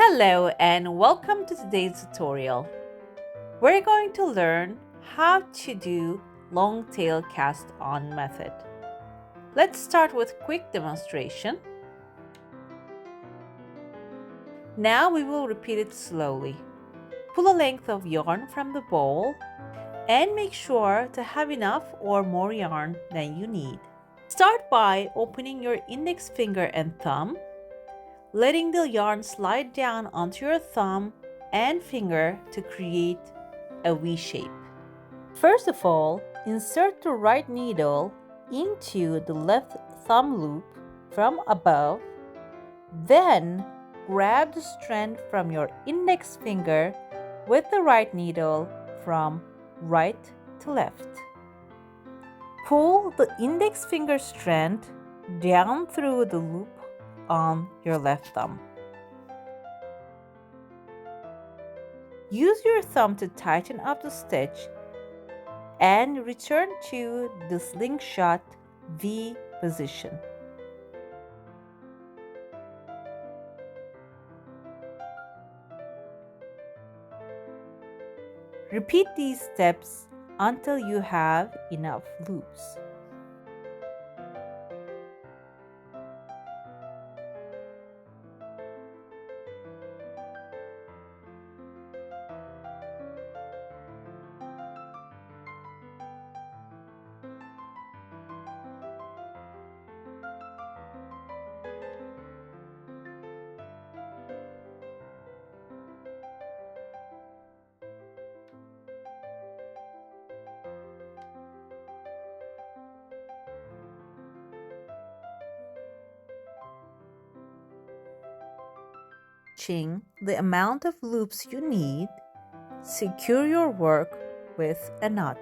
Hello and welcome to today's tutorial. We're going to learn how to do long tail cast on method. Let's start with quick demonstration. Now we will repeat it slowly. Pull a length of yarn from the bowl and make sure to have enough or more yarn than you need. Start by opening your index finger and thumb, letting the yarn slide down onto your thumb and finger to create a V shape. First of all, insert the right needle into the left thumb loop from above. Then grab the strand from your index finger with the right needle from right to left. Pull the index finger strand down through the loop on your left thumb. Use your thumb to tighten up the stitch and return to the slingshot V position. Repeat these steps until you have enough loops. The amount of loops you need, secure your work with a knot.